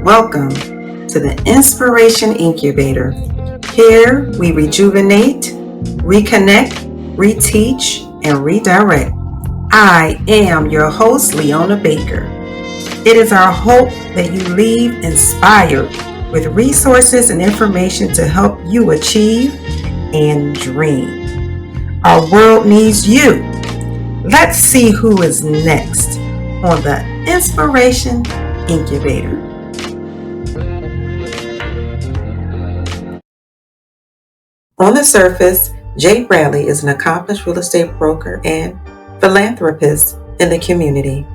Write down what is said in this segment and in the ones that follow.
welcome to the Inspiration Incubator. Here we rejuvenate, reconnect, reteach, and redirect. I am your host, Leona Baker. It is our hope that you leave inspired with resources and information to help you achieve and dream. Our world needs you. Let's see who is next on the Inspiration Incubator. On the surface, Jay Bradley is an accomplished real estate broker and philanthropist in the community.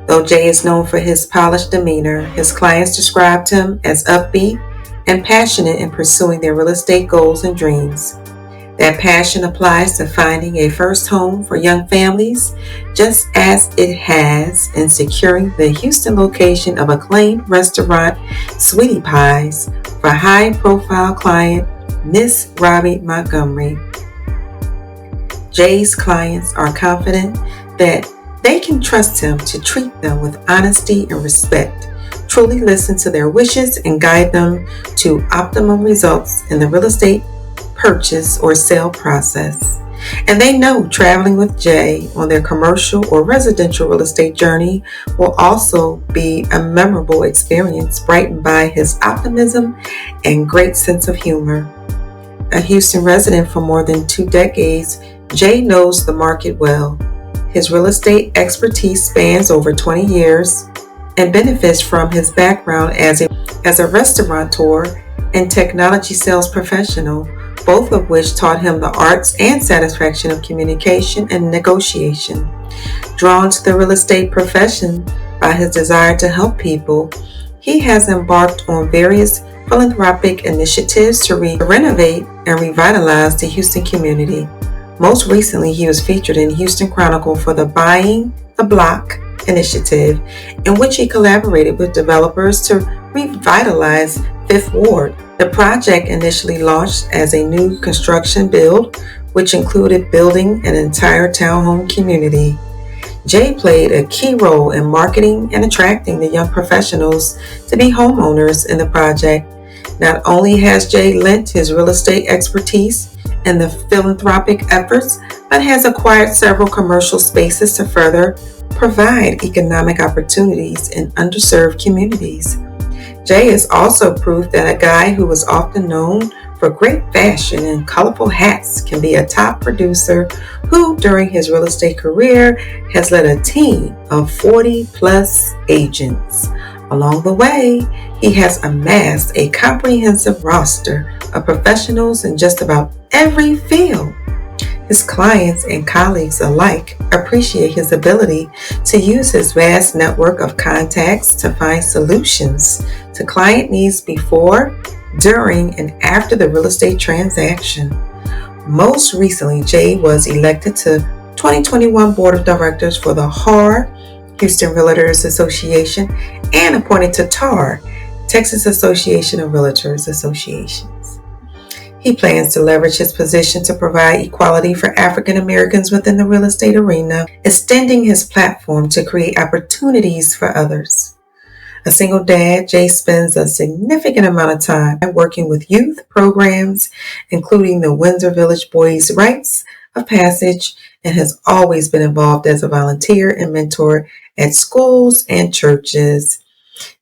Though Jay is known for his polished demeanor, his clients described him as upbeat and passionate in pursuing their real estate goals and dreams. That passion applies to finding a first home for young families, just as it has in securing the Houston location of acclaimed restaurant Sweetie Pies for high-profile client Miss Robbie Montgomery. Jay's clients are confident that they can trust him to treat them with honesty and respect, truly listen to their wishes, and guide them to optimum results in the real estate purchase or sale process. And they know traveling with Jay on their commercial or residential real estate journey will also be a memorable experience, brightened by his optimism and great sense of humor. A Houston resident for more than 2 decades, Jay knows the market well. His real estate expertise spans over 20 years and benefits from his background as a restaurateur and technology sales professional, both of which taught him the arts and satisfaction of communication and negotiation. Drawn to the real estate profession by his desire to help people, he has embarked on various philanthropic initiatives to renovate and revitalize the Houston community. Most recently, he was featured in Houston Chronicle for the Buying the Block initiative, in which he collaborated with developers to revitalize Fifth Ward. The project initially launched as a new construction build, which included building an entire townhome community. Jay played a key role in marketing and attracting the young professionals to be homeowners in the project. Not only has Jay lent his real estate expertise in the philanthropic efforts, but has acquired several commercial spaces to further provide economic opportunities in underserved communities. Jay is also proof that a guy who is often known for great fashion and colorful hats can be a top producer who, during his real estate career, has led a team of 40-plus agents. Along the way, he has amassed a comprehensive roster of professionals in just about every field. His clients and colleagues alike appreciate his ability to use his vast network of contacts to find solutions to client needs before, during, and after the real estate transaction. Most recently, Jay was elected to 2021 Board of Directors for the HAR, Houston Realtors Association, and appointed to TAR, Texas Association of Realtors Associations. He plans to leverage his position to provide equality for African Americans within the real estate arena, extending his platform to create opportunities for others. A single dad, Jay spends a significant amount of time working with youth programs, including the Windsor Village Boys' Rites of Passage, and has always been involved as a volunteer and mentor at schools and churches.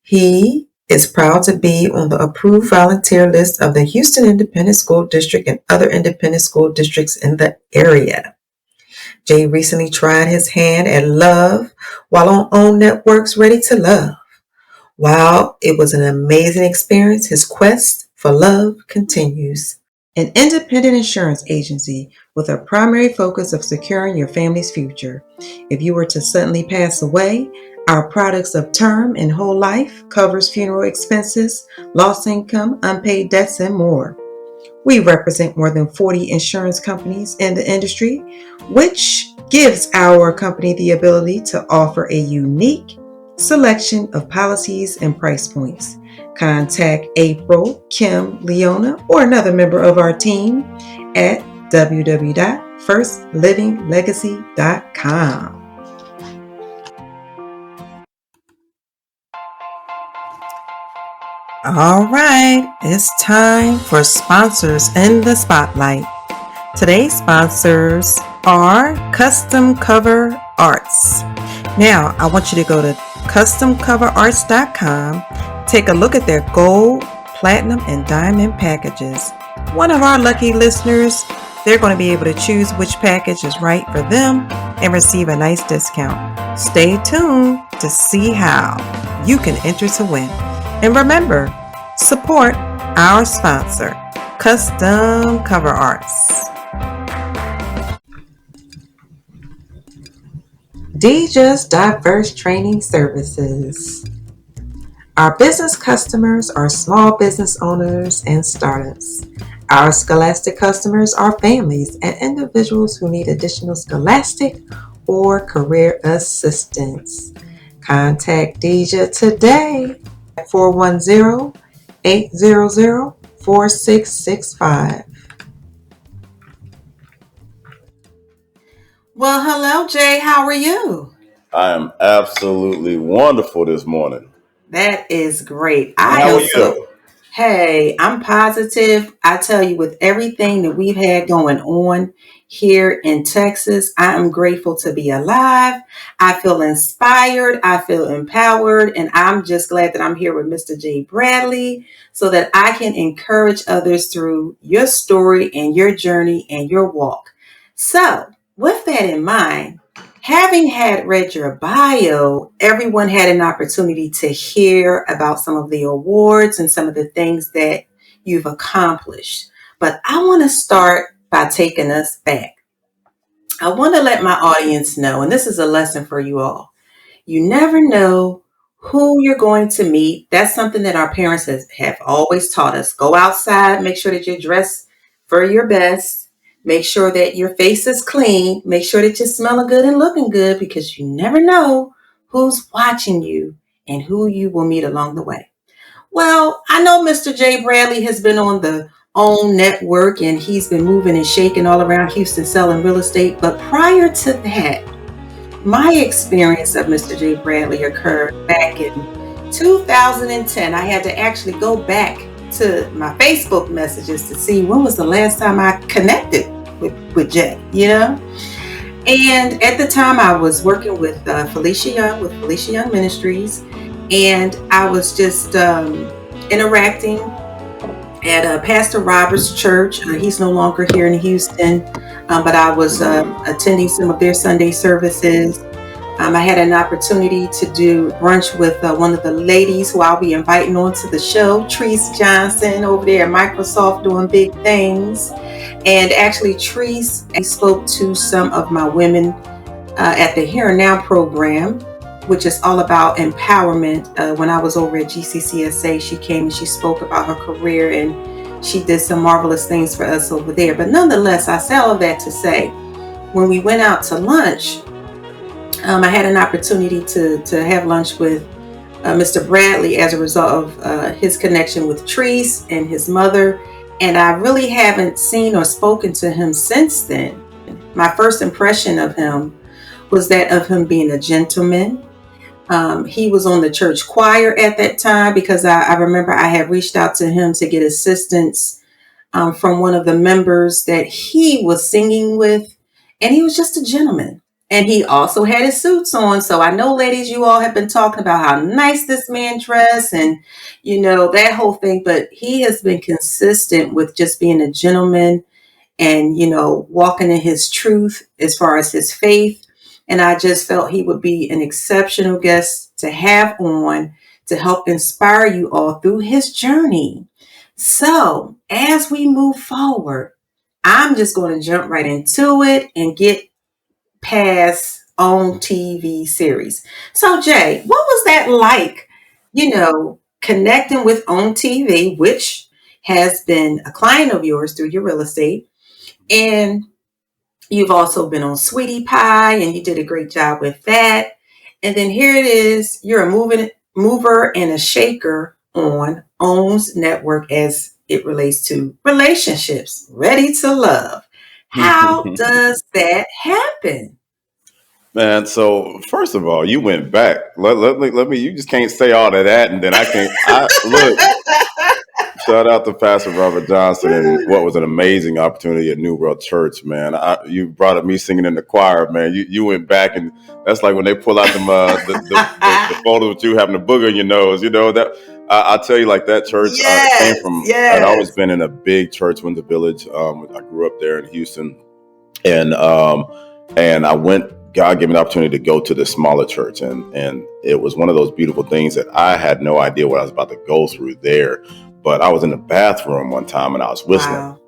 He is proud to be on the approved volunteer list of the Houston Independent School District and other independent school districts in the area. Jay recently tried his hand at love while on OWN Network's Ready to Love. While it was an amazing experience, his quest for love continues. An independent insurance agency with a primary focus of securing your family's future. If you were to suddenly pass away, our products of term and whole life covers funeral expenses, lost income, unpaid debts, and more. We represent more than 40 insurance companies in the industry, which gives our company the ability to offer a unique selection of policies and price points. Contact April, Kim, Leona, or another member of our team at www.firstlivinglegacy.com. All right, it's time for sponsors in the spotlight. Today's sponsors are Custom Cover Arts. Now, I want you to go to customcoverarts.com, take a look at their gold, platinum, and diamond packages. One of our lucky listeners, they're going to be able to choose which package is right for them and receive a nice discount. Stay tuned to see how you can enter to win. And remember, support our sponsor, Custom Cover Arts. Deja's Diverse Training Services. Our business customers are small business owners and startups. Our Scholastic customers are families and individuals who need additional scholastic or career assistance. Contact Deja today at 410-800-4665. Well, hello, Jay. How are you? I am absolutely wonderful this morning. That is great. And I how am are you? Hey, I'm positive. I tell you, with everything that we've had going on here in Texas, I am grateful to be alive. I feel inspired. I feel empowered. And I'm just glad that I'm here with Mr. J. Bradley so that I can encourage others through your story and your journey and your walk. So, with that in mind, having had read your bio, everyone had an opportunity to hear about some of the awards and some of the things that you've accomplished. But I want to start by taking us back. I want to let my audience know, and this is a lesson for you all. You never know who you're going to meet. That's something that our parents have always taught us. Go outside, make sure that you're dressed for your best. Make sure that your face is clean. Make sure that you're smelling good and looking good because you never know who's watching you and who you will meet along the way. Well, I know Mr. J. Bradley has been on the OWN network and he's been moving and shaking all around Houston selling real estate. But prior to that, my experience of Mr. J. Bradley occurred back in 2010. I had to actually go back to my Facebook messages to see when was the last time I connected with Jay, And at the time I was working with Felicia Young with Felicia Young Ministries, and I was just interacting at Pastor Robert's church. He's no longer here in Houston, but I was attending some of their Sunday services. I had an opportunity to do brunch with one of the ladies who I'll be inviting onto the show, Treese Johnson, over there at Microsoft doing big things. And actually, Treese spoke to some of my women at the Here and Now program, which is all about empowerment. When I was over at GCCSA, she came and she spoke about her career and she did some marvelous things for us over there. But nonetheless, I say all of that to say, when we went out to lunch, I had an opportunity to have lunch with Mr. Bradley as a result of his connection with Treese and his mother. And I really haven't seen or spoken to him since then. My first impression of him was that of him being a gentleman. He was on the church choir at that time because I remember I had reached out to him to get assistance from one of the members that he was singing with. And he was just a gentleman. And he also had his suits on. So I know, ladies, you all have been talking about how nice this man dressed and, that whole thing. But he has been consistent with just being a gentleman and, walking in his truth as far as his faith. And I just felt he would be an exceptional guest to have on to help inspire you all through his journey. So as we move forward, I'm just going to jump right into it and get past OWN TV series. So Jay, what was that like, connecting with OWN TV, which has been a client of yours through your real estate, and you've also been on Sweetie Pie and you did a great job with that. And then here it is, you're a mover and a shaker on OWN's network as it relates to relationships, ready to love. How does that happen? Man, so first of all, you went back. Let me. You just can't say all of that, and then I can't. I look. Shout out to Pastor Robert Johnson and what was an amazing opportunity at New World Church, man. You brought up me singing in the choir, man. You went back and that's like when they pull out them the photo of you having a booger in your nose. You know that I tell you like that church. Came Yes, from. I'd always yes. been in a big church, Windsor Village. I grew up there in Houston, and I went. God gave me the opportunity to go to the smaller church, and it was one of those beautiful things that I had no idea what I was about to go through there. But I was in the bathroom one time and I was whistling, Wow.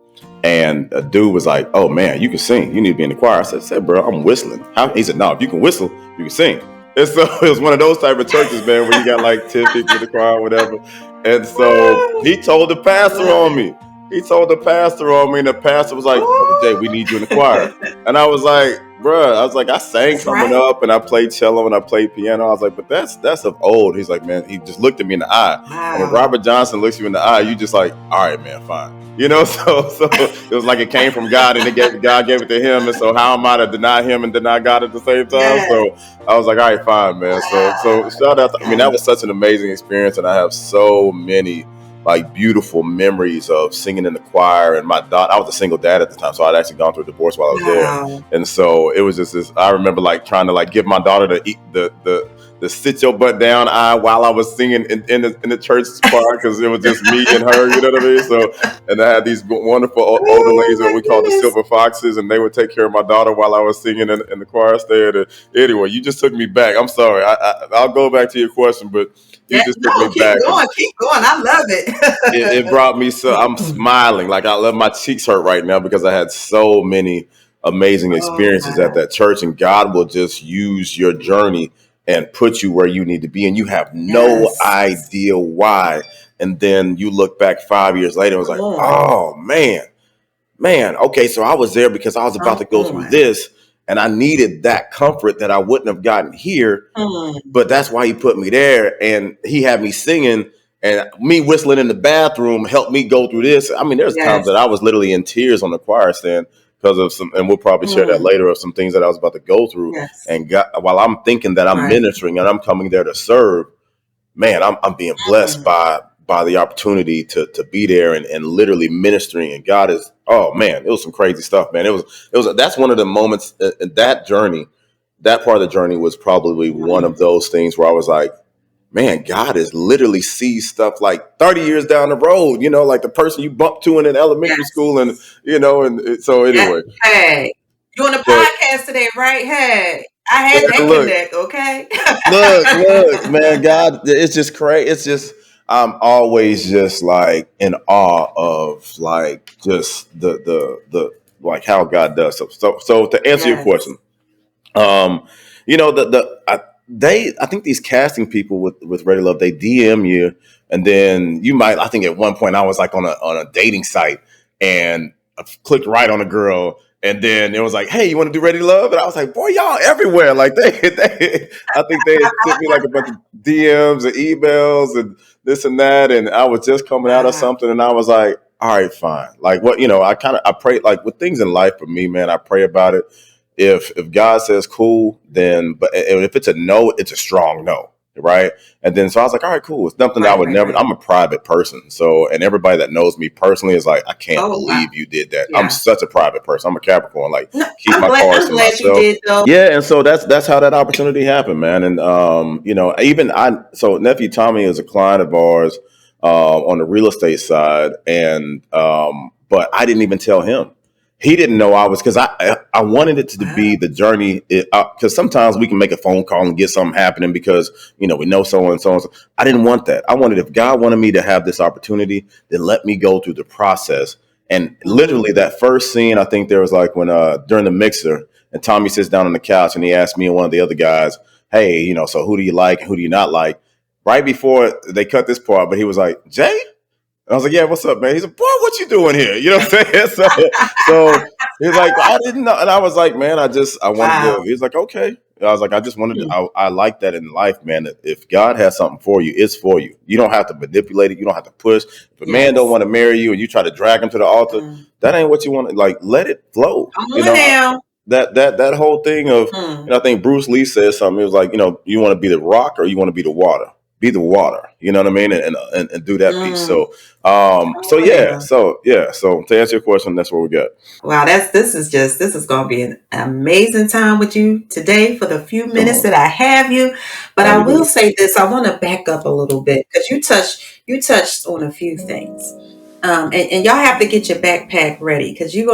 and a dude was like, "Oh man, you can sing. You need to be in the choir." I said, "Bro, I'm whistling." He said, "No, if you can whistle, you can sing." And so it was one of those type of churches, man, where you got like 10 people in the choir or whatever. And so Woo! he told the I pastor love on it. me. He told the pastor on me, and the pastor was like, "Brother Jay, we need you in the choir." Ooh. And I was like, "Bruh," I was like, "I sang That's coming right. up and I played cello and I played piano." I was like, "But that's of old." He's like, "Man," he just looked at me in the eye. And when Wow. Robert Johnson looks you in the eye, you just like, "All right, man, fine." You know, so it was like it came from God, and God gave it to him. And so how am I to deny him and deny God at the same time? Yes. So I was like, all right, fine, man. So Wow. shout out. I mean, that Yes. was such an amazing experience, and I have so many like beautiful memories of singing in the choir. And my daughter, I was a single dad at the time, so I'd actually gone through a divorce while I was there, Wow. and so it was just this. I remember like trying to like give my daughter to eat the sit your butt down eye while I was singing in the church choir because it was just me and her. You know what I mean? So and I had these wonderful older Oh ladies that my we called the goodness. Silver Foxes, and they would take care of my daughter while I was singing in the choir stand. And anyway, you just took me back. I'm sorry. I'll go back to your question, but you Yeah, just took me no, keep back, and going, keep going. I love it it. brought me so. I'm smiling like I love my cheeks hurt right now because I had so many amazing Oh experiences at wow. that church, and God will just use your journey and put you where you need to be, and you have no Yes. idea why. And then you look back 5 years later, and it was Come like, on. oh man, okay, so I was there because I was about Come to go through on. this, and I needed that comfort that I wouldn't have gotten here, Mm. but that's why he put me there, and he had me singing, and me whistling in the bathroom helped me go through this. I mean, there's times Yes. that I was literally in tears on the choir stand because of some, and we'll probably share that Mm. later, of some things that I was about to go through. Yes. And God, while I'm thinking that I'm Right. ministering and I'm coming there to serve, man, I'm being blessed Mm. by the opportunity to be there and literally ministering. And God is, oh man, it was some crazy stuff, man. It was that's one of the moments in that journey. That part of the journey was probably one Mm. of those things where I was like, man, God is literally sees stuff like 30 years down the road, like the person you bumped to in an elementary school. And, Yes. so Yeah. anyway, Hey, you on the but podcast today, right? Hey, I had man, that look, connect, okay? look, man, God, it's just crazy. It's just, I'm always just like in awe of like just like how God does. So to answer your Yes. question, Um, I think these casting people with Ready Love, they DM you, and then you might. I think at one point I was like on a dating site, and I clicked right on a girl, and then it was like, "Hey, you want to do Ready Love?" And I was like, "Boy, y'all everywhere!" Like I think they had sent me like a bunch of DMs and emails and this and that, and I was just coming out of Wow. something, and I was like, "All right, fine." Like what I pray like with things in life for me, man. I pray about it. If God says cool, then if it's a no, it's a strong no, right? And then so I was like, all right, cool. It's nothing that I Right, would right, never. right. I'm a private person, so and everybody that knows me personally is like, I can't Oh wow. believe you did that. I'm Yeah. such a private person. I'm a Capricorn. Like No, keep I'm my glad cards I'm to glad you myself. did though. Yeah, and so that's how that opportunity happened, man. And even so nephew Tommy is a client of ours on the real estate side, and but I didn't even tell him. He didn't know I was because I wanted it to Wow. be the journey because sometimes we can make a phone call and get something happening because we know so and so and so. I didn't want that. I wanted if God wanted me to have this opportunity, then let me go through the process. And literally Mm. that first scene, I think there was like when during the mixer and Tommy sits down on the couch and he asked me and one of the other guys, "Hey, so who do you like and who do you not like?" Right before they cut this part, but he was like, "Jay." And I was like, "Yeah, what's up, man?" He's like, "Boy, what you doing here?" You know what I'm saying? So he's like, "I didn't know," and I was like, "Man, I wanted to." Wow. He's like, "Okay." And I was like, "I just wanted to." Mm. I like that in life, man. That if God has something for you, it's for you. You don't have to manipulate it. You don't have to push. If a man don't Yes. want to marry you and you try to drag him to the altar, Mm. that ain't what you want. Like, let it flow. Come on now. that whole thing of, Mm. I think Bruce Lee says something. It was like, you want to be the rock or you want to be the water. Be the water. You know what I mean? And do that piece. Mm. So Oh yeah. yeah. So to answer your question, that's what we got. Wow, this is gonna be an amazing time with you today for the few Come minutes on. that I have you. But How I we will do? say this, I want to back up a little bit because you touched on a few things. And y'all have to get your backpack ready because you're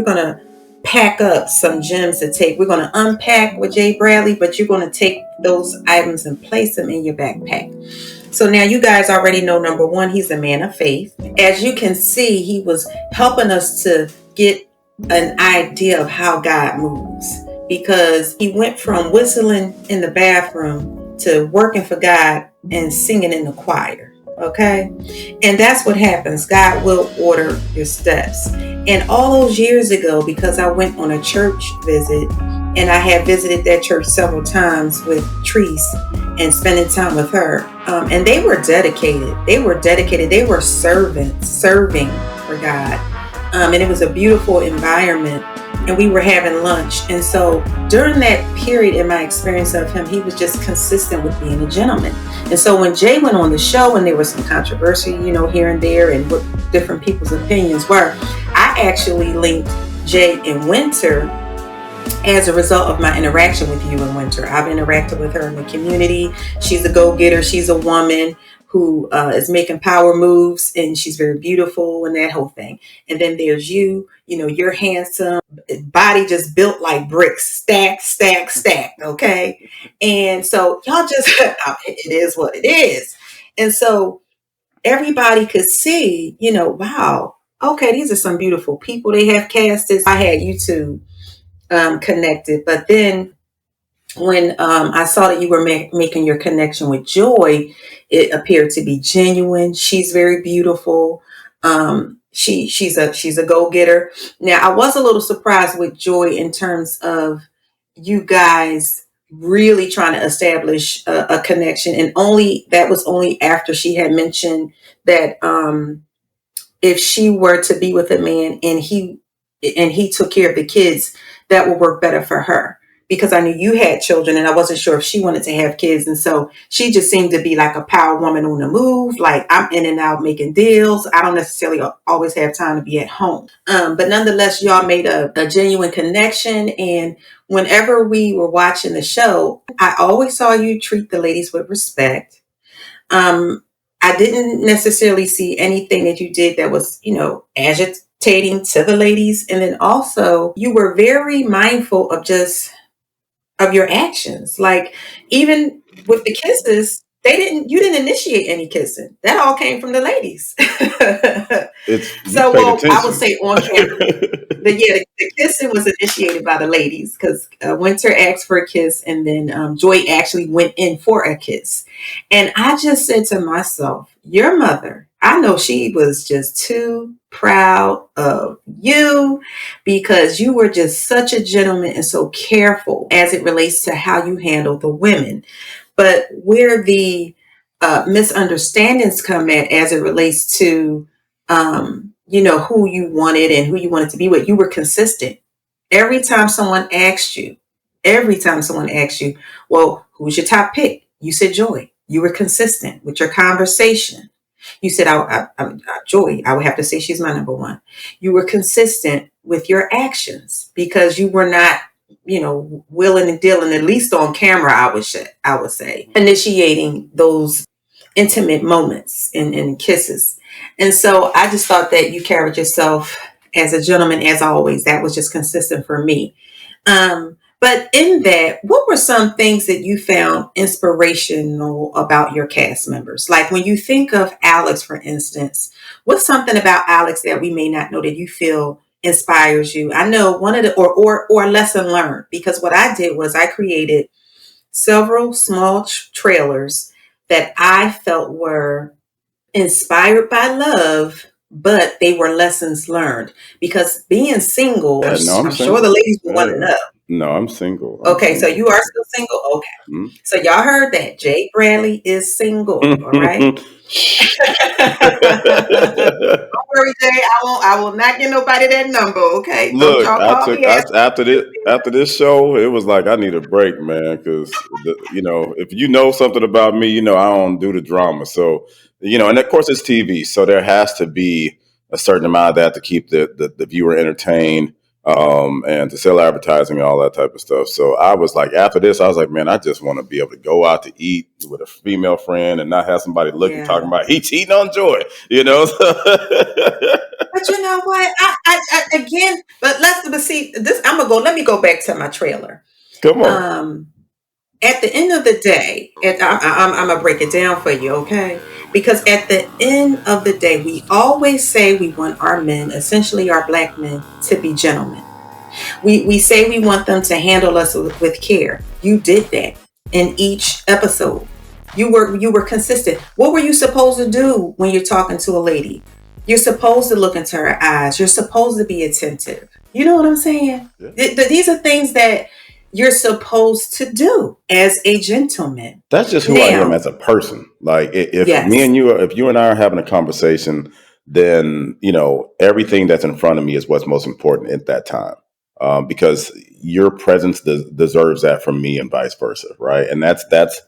gonna pack up some gems to take. We're gonna unpack with Jay Bradley, but you're gonna take those items and place them in your backpack. So now you guys already know, number one, he's a man of faith. As you can see, he was helping us to get an idea of how God moves because he went from whistling in the bathroom to working for God and singing in the choir. Okay. And that's what happens. God will order your steps. And all those years ago, because I went on a church visit and I had visited that church several times with Treese and spending time with her. And they were dedicated. They were dedicated. They were servants, serving for God. And it was a beautiful environment. And we were having lunch. And so during that period in my experience of him, he was just consistent with being a gentleman. And so when Jay went on the show and there was some controversy, here and there and what different people's opinions were, I actually linked Jay and Winter as a result of my interaction with you in Winter. I've interacted with her in the community. She's a go-getter. She's a woman who is making power moves, and she's very beautiful and that whole thing. And then there's you, you're handsome, body just built like bricks, stack, stack, stack. Okay. And so y'all just, it is what it is. And so everybody could see, wow, okay, these are some beautiful people they have casted. I had you two connected. But then when I saw that you were making your connection with Joy, it appeared to be genuine. She's very beautiful. She's a go getter. Now I was a little surprised with Joy in terms of you guys really trying to establish a connection, and only that was only after she had mentioned that if she were to be with a man and he took care of the kids, that would work better for her. Because I knew you had children and I wasn't sure if she wanted to have kids. And so she just seemed to be like a power woman on the move. Like, I'm in and out making deals. I don't necessarily always have time to be at home. But nonetheless, y'all made a genuine connection. And whenever we were watching the show, I always saw you treat the ladies with respect. um, I didn't necessarily see anything that you did that was, agitating to the ladies. And then also, you were very mindful of just of your actions. Like, even with the kisses, you didn't initiate any kissing. That all came from the ladies. You So, paid well, I would attention. say on camera. The kissing was initiated by the ladies because Winter asked for a kiss, and then Joy actually went in for a kiss. And I just said to myself, your mother, I know she was just too proud of you because you were just such a gentleman and so careful as it relates to how you handle the women. But where the misunderstandings come at as it relates to, who you wanted and who you wanted to be with, you were consistent. Every time someone asked you, every time someone asked you, well, who's your top pick? You said Joy. You were consistent with your conversation. You said, Joy, I would have to say she's my number one. You were consistent with your actions because you were not, willing and dealing, at least on camera, I would say, initiating those intimate moments and kisses. And so I just thought that you carried yourself as a gentleman, as always. That was just consistent for me. But in that, what were some things that you found inspirational about your cast members? Like when you think of Alex, for instance, what's something about Alex that we may not know that you feel inspires you? I know one of the or a lesson learned, because what I did was I created several small trailers that I felt were inspired by love, but they were lessons learned. Because being single, Yeah, no, I'm I'm sure the single. ladies will want to Yeah. know. No, I'm single. I'm Okay, so single. you are still single. Okay. Hmm? So y'all heard that. Jay Bradley is single. All right. Shh. Don't worry, Jay. I will not get nobody that number. Okay. Don't Look, y'all call me asking. after this show, it was like I need a break, man. Because if you know something about me, I don't do the drama. So and of course it's TV, so there has to be a certain amount of that to keep the viewer entertained, and to sell advertising and all that type of stuff. So I was like, after this, I was like, man, I just want to be able to go out to eat with a female friend and not have somebody looking talking Yeah. about he cheating on Joy. But you know what? Again, but see this. I'm gonna go. Let me go back to my trailer. Come on. Um, at the end of the day, I'm gonna break it down for you, okay? Because at the end of the day, we always say we want our men, essentially our black men, to be gentlemen. We say we want them to handle us with care. You did that in each episode. You were consistent. What were you supposed to do when you're talking to a lady? You're supposed to look into her eyes. You're supposed to be attentive. You know what I'm saying? Yeah. These are things that you're supposed to do as a gentleman. That's just who I am Now, as a person. Like yes, if you and I are having a conversation, then everything that's in front of me is what's most important at that time, because your presence deserves that from me, and vice versa, right? And that's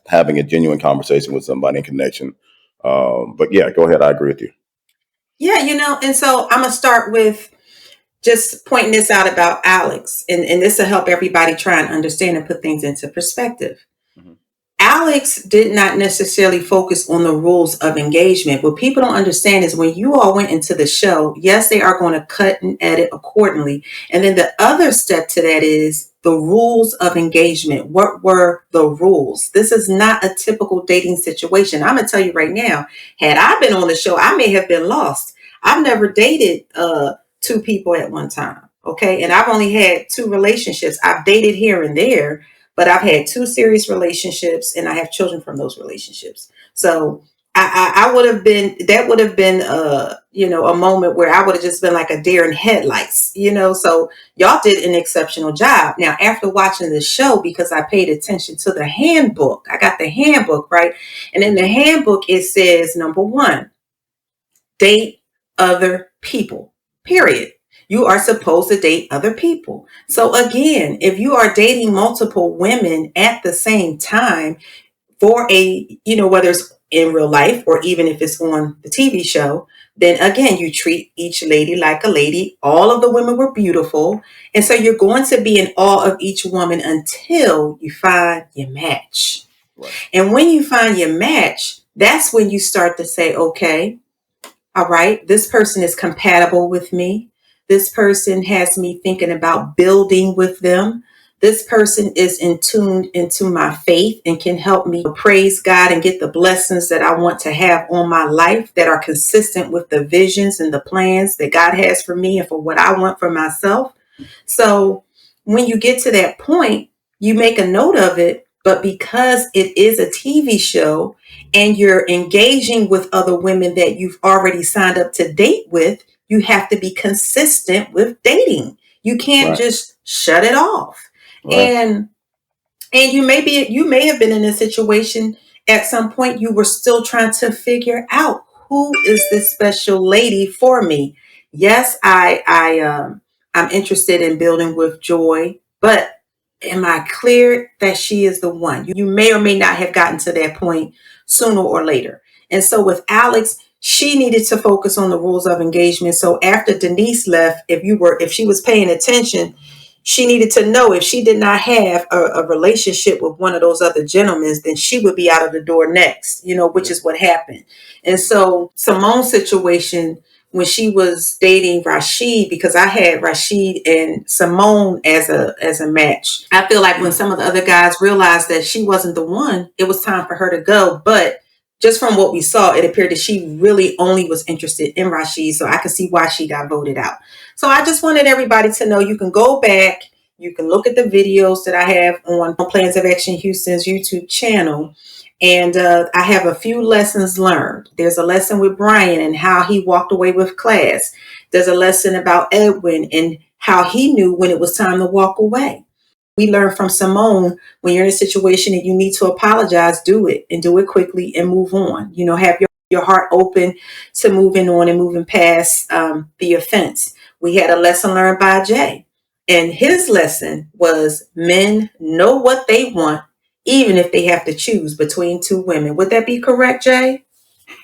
having a genuine conversation with somebody in connection. But yeah, go ahead. I agree with you. yeah, and so I'm gonna start with just pointing this out about Alex, and this will help everybody try and understand and put things into perspective. Mhm. Alex did not necessarily focus on the rules of engagement. What people don't understand is when you all went into the show, yes, they are going to cut and edit accordingly. And then the other step to that is the rules of engagement. What were the rules? This is not a typical dating situation. I'm going to tell you right now, had I been on the show, I may have been lost. I've never dated two people at one time. Okay. And I've only had two relationships. I've dated here and there, but I've had two serious relationships and I have children from those relationships. So I would have been, that would have been, a moment where I would have just been like a deer in headlights. So y'all did an exceptional job. Now, after watching the show, because I paid attention to the handbook, I got the handbook, right? And in the handbook, it says, number one, date other people, period. You are supposed to date other people. So again, if you are dating multiple women at the same time for whether it's in real life or even if it's on the TV show, then again, you treat each lady like a lady. All of the women were beautiful. And so you're going to be in awe of each woman until you find your match. Right. And when you find your match, that's when you start to say, okay, all right, this person is compatible with me. This person has me thinking about building with them. This person is in tuned into my faith and can help me praise God and get the blessings that I want to have on my life that are consistent with the visions and the plans that God has for me and for what I want for myself. So when you get to that point, you make a note of it. But because it is a TV show and you're engaging with other women that you've already signed up to date with, you have to be consistent with dating. You can't Right. just shut it off. Right. And you may have been in a situation at some point you were still trying to figure out who is this special lady for me. Yes, I'm interested in building with Joy, but am I clear that she is the one? You may or may not have gotten to that point sooner or later. And so with Alex, she needed to focus on the rules of engagement. So after Denise left, if she was paying attention, she needed to know if she did not have a relationship with one of those other gentlemen, then she would be out of the door next, which Yeah. is what happened. And so Simone's situation, when she was dating Rashid, because I had Rashid and Simone as a match. I feel like when some of the other guys realized that she wasn't the one, it was time for her to go. But just from what we saw, it appeared that she really only was interested in Rashid. So I can see why she got voted out. So I just wanted everybody to know you can go back, you can look at the videos that I have on Plans of Action Houston's YouTube channel. And I have a few lessons learned. There's a lesson with Brian and how he walked away with class. There's a lesson about Edwin and how he knew when it was time to walk away. We learn from Simone, when you're in a situation and you need to apologize, do it and do it quickly and move on. Have your heart open to moving on and moving past the offense. We had a lesson learned by Jay, and his lesson was men know what they want, even if they have to choose between two women. Would that be correct, Jay?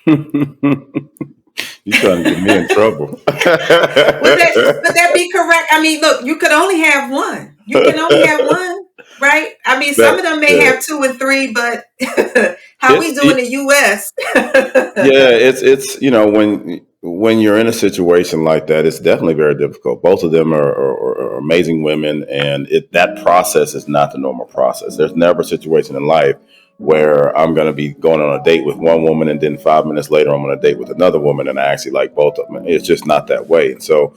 You trying to get me in trouble? Would that be correct? I mean, look, you could only have one. You can only have one, right? I mean, some That of them may yeah, have two and three, but how we it's do in the U.S. yeah, it's when you're in a situation like that, it's definitely very difficult. Both of them are amazing women, and that process is not the normal process. There's never a situation in life where I'm going to be going on a date with one woman, and then 5 minutes later I'm on a date with another woman, and I actually like both of them. It's just not that way. And so,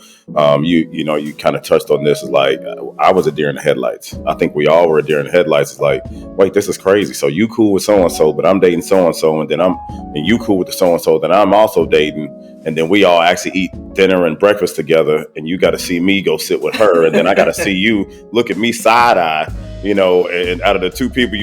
you kind of touched on this. Is like I was a deer in the headlights. I think we all were a deer in the headlights. It's like, wait, this is crazy. So you cool with so and so, but I'm dating so and so, and then and you cool with the so and so that I'm also dating, and then we all actually eat dinner and breakfast together, and you got to see me go sit with her, and then I got to see you look at me side eye, and out of the two people,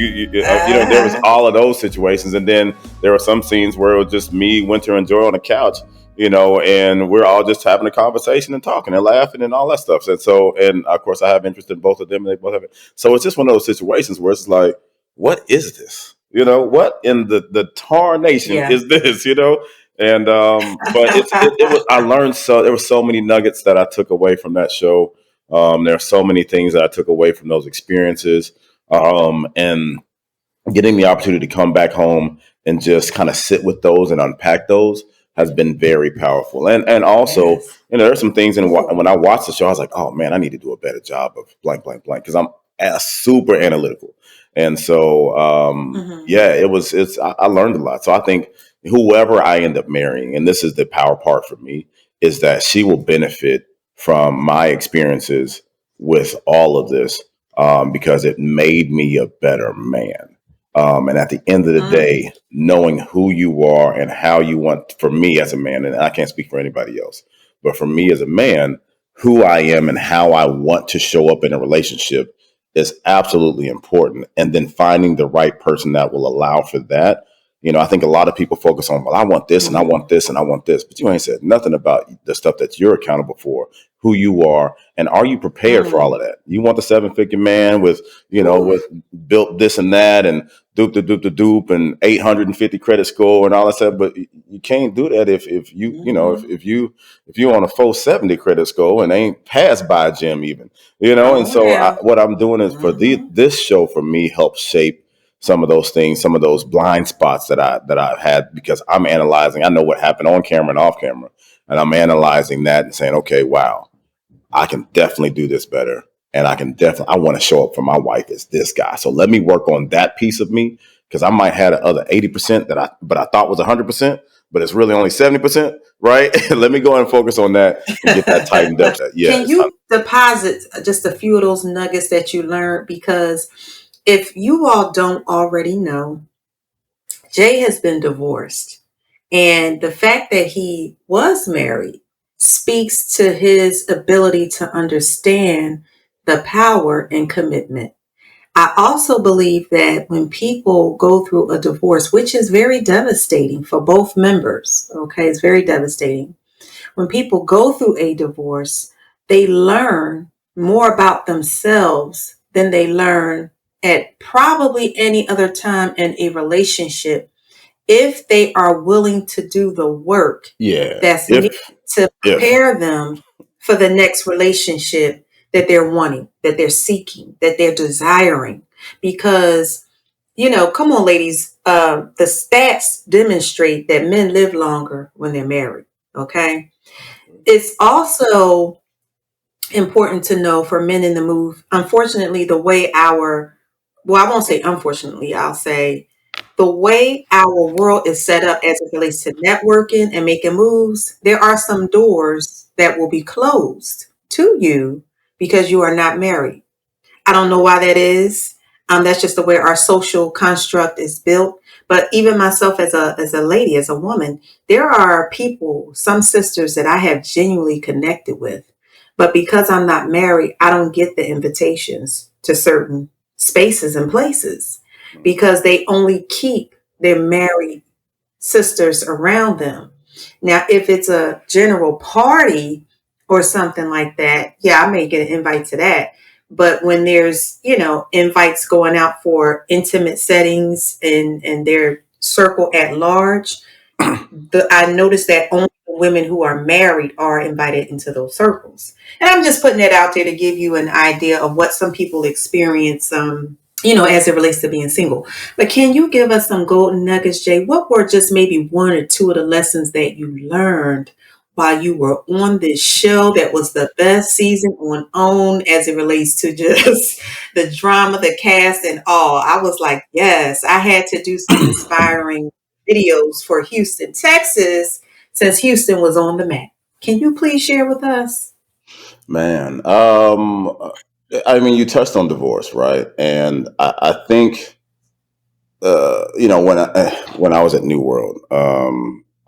there was all of those situations, and then there were some scenes where it was just me, Winter, and Joy on the couch, and we're all just having a conversation and talking and laughing and all that stuff. And of course, I have interest in both of them, and they both have it. So it's just one of those situations where it's like, what is this? What in the tarnation Yeah. is this? And but it was I learned there were so many nuggets that I took away from that show. There are so many things that I took away from those experiences. And getting the opportunity to come back home and just kind of sit with those and unpack those has been very powerful. And also, Yes. there's some things when I watched the show, I was like, oh man, I need to do a better job of blank, blank, blank, because I'm super analytical. And so, Hmm. yeah, I learned a lot. So I think whoever I end up marrying, and this is the power part for me, is that she will benefit from my experiences with all of this, because it made me a better man. And at the end of the Mm. day, knowing who you are and how you want, for me as a man, and I can't speak for anybody else, but for me as a man, who I am and how I want to show up in a relationship is absolutely important. And then finding the right person that will allow for that. I think a lot of people focus on, well, I want this and I Mm. want this and I want this, but you ain't said nothing about the stuff that you're accountable for, who you are, and are you prepared for all Mm. of that? You want the 7-figure man with, Ooh. with built this and that and doop and 850 credit score and all that stuff, but you can't do that if you you know Hmm. if you on a 470 credit score and ain't passed by a gym even, and Come on so now. what I'm doing is Hmm. this show for me helps shape some of those things, some of those blind spots that I've had, because I'm analyzing. I know what happened on camera and off camera, and I'm analyzing that and saying, okay, wow, I can definitely do this better. And I want to show up for my wife as this guy. So let me work on that piece of me, because I might have the other 80% but I thought was 100%, but it's really only 70%, right? Let me go and focus on that and get that tightened up. Yeah, Can it's time. you deposit just a few of those nuggets that you learned? Because if you all don't already know, Jay has been divorced. And the fact that he was married speaks to his ability to understand the power and commitment. I also believe that when people go through a divorce, which is very devastating for both members, okay, it's very devastating. When people go through a divorce, they learn more about themselves than they learn at probably any other time in a relationship, if they are willing to do the work Yeah. that's needed to If prepare them for the next relationship that they're wanting, that they're seeking, that they're desiring. Because, come on, ladies, the stats demonstrate that men live longer when they're married. Okay. It's also important to know for men in the move, unfortunately, I won't say unfortunately, I'll say the way our world is set up as it relates to networking and making moves, there are some doors that will be closed to you because you are not married. I don't know why that is. That's just the way our social construct is built. But even myself as a lady, as a woman, there are people, some sisters that I have genuinely connected with. But because I'm not married, I don't get the invitations to certain spaces and places because they only keep their married sisters around them. Now, if it's a general party or something like that, yeah, I may get an invite to that. But when there's, invites going out for intimate settings and their circle at large, I noticed that only the women who are married are invited into those circles. And I'm just putting that out there to give you an idea of what some people experience, as it relates to being single. But can you give us some golden nuggets, Jay? What were just maybe one or two of the lessons that you learned while you were on this show that was the best season on as it relates to just the drama, the cast, and all? I was like, yes, I had to do some inspiring videos for Houston, Texas, since Houston was on the map. Can you please share with us? Man, I mean, you touched on divorce, right? And I think, when I was at New World,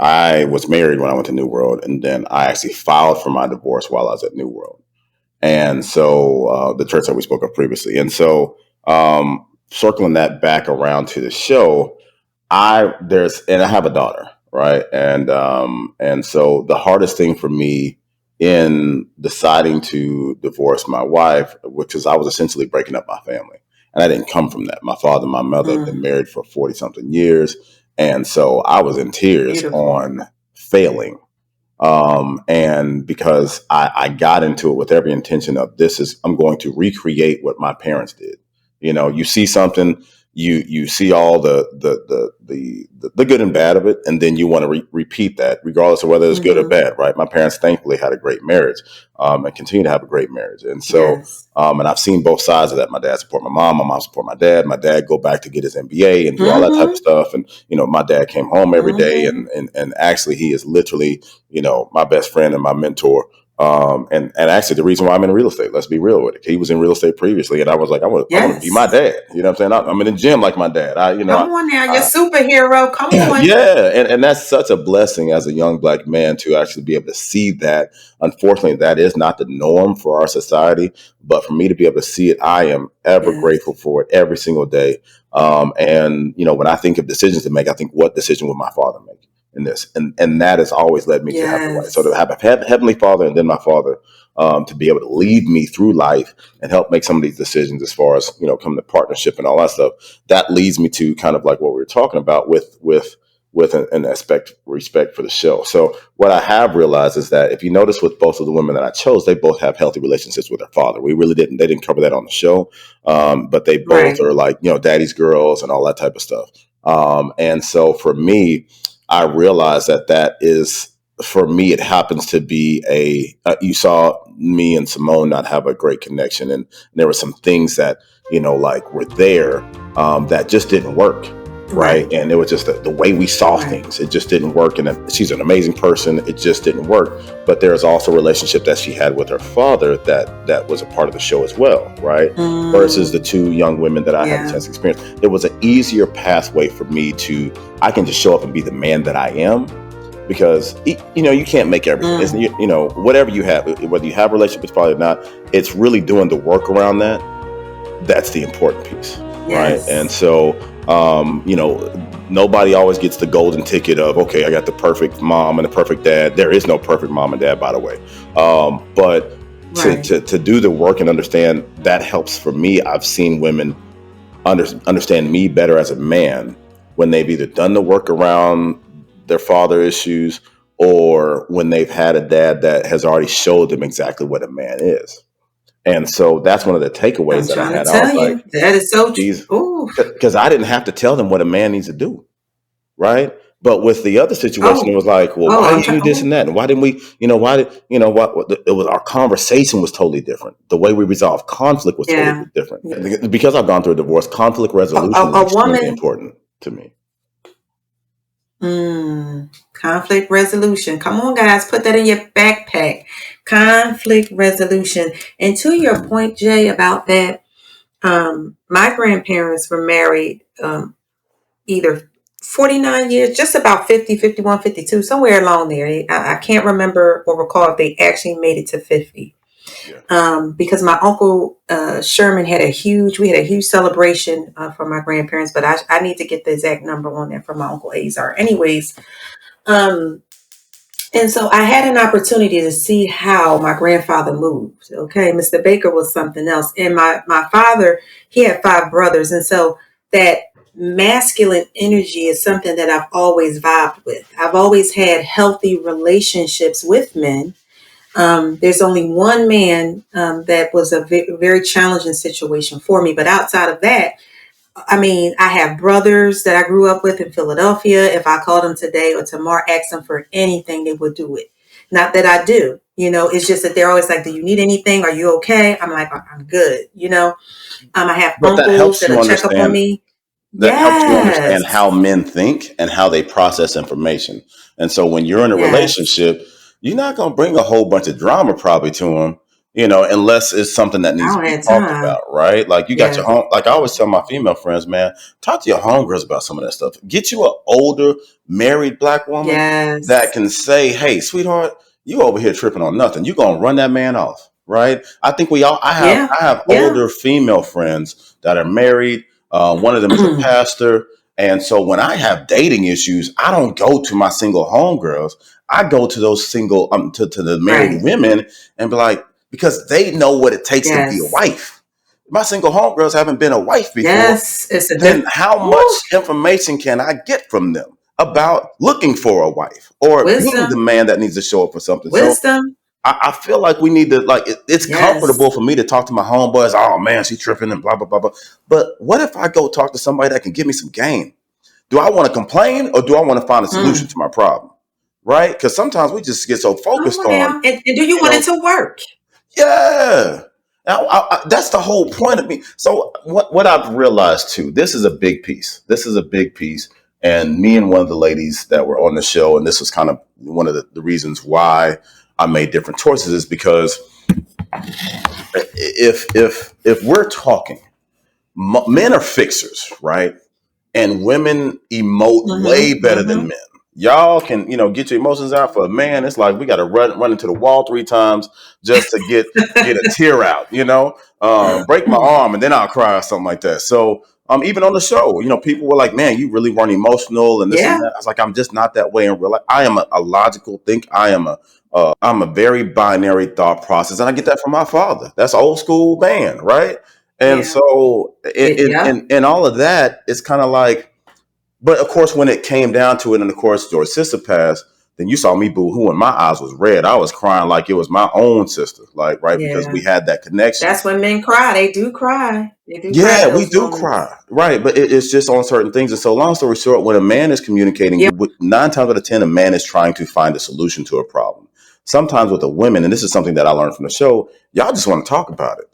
I was married when I went to New World, and then I actually filed for my divorce while I was at New World. And so the church that we spoke of previously, and so circling that back around to the show, I have a daughter, right? And so the hardest thing for me in deciding to divorce my wife, which is I was essentially breaking up my family. And I didn't come from that. My father and my mother had been Mm, married for 40 something years. And so I was in tears beautiful. on failing, and because I got into it with every intention of I'm going to recreate what my parents did. You see something, you see all the good and bad of it, and then you want to repeat that, regardless of whether it's good or Hmm. bad, right? My parents thankfully had a great marriage, and continue to have a great marriage, and so. Yes. And I've seen both sides of that. My dad support my mom support my dad. My dad go back to get his MBA and do all that type of Hmm. stuff. And my dad came home every day, Hmm. and actually he is literally my best friend and my mentor. And actually the reason why I'm in real estate, let's be real with it. He was in real estate previously, and I was like, I want to be my Yes. dad. You know what I'm saying? I'm in the gym like my dad. Come on now, you're superhero. Come on. Yeah, and that's such a blessing as a young black man to actually be able to see that. Unfortunately, that is not the norm for our society, but for me to be able to see it, I am ever Yes. grateful for it every single day. And when I think of decisions to make, I think, what decision would my father make in this? And that has always led me to have the right. So to Yes. have a heavenly father and then my father, to be able to lead me through life and help make some of these decisions as far as come to partnership and all that stuff, that leads me to kind of like what we were talking about with an aspect respect for the show. So what I have realized is that if you notice with both of the women that I chose, they both have healthy relationships with their father. They didn't cover that on the show, but they both Right. are like daddy's girls and all that type of stuff. And so for me, I realized that is, for me, it happens to be you saw me and Simone not have a great connection, and there were some things that like were there, that just didn't work, right? Right. And it was just the way we saw Right. things. It just didn't work. And she's an amazing person. It just didn't work. But there's also a relationship that she had with her father that was a part of the show as well, right? Versus the Mm, two young women that I had the yeah. chance to experience. There was an easier pathway for me I can just show up and be the man that I am, because you can't make everything. It's, Mm, whatever you have, whether you have a relationship with father or not, it's really doing the work around that. That's the important piece, right? And yes. so, nobody always gets the golden ticket of, okay, I got the perfect mom and the perfect dad. There is no perfect mom and dad, by the way. But Right. to do the work and understand, that helps for me. I've seen women understand me better as a man when they've either done the work around their father issues, or when they've had a dad that has already showed them exactly what a man is. And so that's one of the takeaways I'm that I trying to had. I was tell like, you that is so these, true. Ooh. because I didn't have to tell them what a man needs to do, right? But with the other situation, it Oh. was like, well, Oh, why I'm didn't you trying. do this Oh. and that? And why didn't we, why did, it was, our conversation was totally different. The way we resolved conflict was totally Yeah. different. Yeah. Because I've gone through a divorce, conflict A, a, resolution is a extremely woman. important to me. Conflict resolution. Come on, guys, put that in your backpack. Conflict resolution. And to your point, Jay, about that, my grandparents were married either 49 years, just about 50, 51, 52, somewhere along there. I can't remember or recall if they actually made it to 50. Yeah. Because my uncle Sherman we had a huge celebration for my grandparents, but I need to get the exact number on that for my uncle Azar. Anyways, um, and so I had an opportunity to see how my grandfather moved. Okay, Mr. Baker was something else, and my father, he had five brothers, and so that masculine energy is something that I've always vibed with. I've always had healthy relationships with men. There's only one man that was a very challenging situation for me, but outside of that, I mean, I have brothers that I grew up with in Philadelphia. If I called them today or tomorrow, asked them for anything, they would do it. Not that I do, it's just that they're always like, do you need anything? Are you okay? I'm like, I'm good. I have But that uncles helps you that'll check up on understand. me. That helps you understand Yes. how men think and how they process information. And so when you're in a Yes. relationship, you're not going to bring a whole bunch of drama probably to them, unless it's something that I needs to don't be have talked time. about, right? Like you got your Yes. home, like I always tell my female friends, man, talk to your homegirls about some of that stuff. Get you an older married black woman that Yes. can say, hey, sweetheart, you over here tripping on nothing. You're going to run that man off, right? I think Yeah. I have Yeah. older female friends that are married. One of them is a pastor. And so when I have dating issues, I don't go to my single homegirls. I go to those to the married Right. women and be like, because they know what it takes to be a Yes. wife. My single homegirls haven't been a wife before. Yes. It's a Then different. how much Woo, information can I get from them about looking for a wife or being the wisdom. man that needs to show up for something? So Wisdom. I feel like we need to it's Yes. comfortable for me to talk to my homeboys. Oh man, she tripping and blah blah blah blah. But what if I go talk to somebody that can give me some game? Do I want to complain or do I want to find a solution Mm. to my problem? Right? Because sometimes we just get so Come focused on on, now. And do you you want it know, to work? yeah. Now, that's the whole point of me. So what I've realized too, this is a big piece. This is a big piece. And me and one of the ladies that were on the show, and this was kind of one of the reasons why I made different choices is because if we're talking, men are fixers, right? And women emote way Mm-hmm. better than Mm-hmm. men. Y'all can, get your emotions out. For a man, it's like we got to run into the wall three times just to get a tear out. Break my arm and then I'll cry or something like that. So, even on the show, people were like, "Man, you really weren't emotional and this and Yeah. that." I was like, "I'm just not that way in real life. I am a logical think. I'm a very binary thought process, and I get that from my father. That's old school man, right?" And Yeah. so, Yeah. in all of that, it's kind of like, but of course, when it came down to it, and of course, your sister passed, then you saw me boo hoo, and my eyes was red. I was crying like it was my own sister, like, right, because Yeah. we had that connection. That's when men cry. They do cry. They do cry Yeah, in we those do moments. cry, right? But it's just on certain things. And so, long story short, when a man is communicating, Yeah. nine times out of 10, a man is trying to find a solution to a problem. Sometimes with the women, and this is something that I learned from the show, y'all just want to talk about it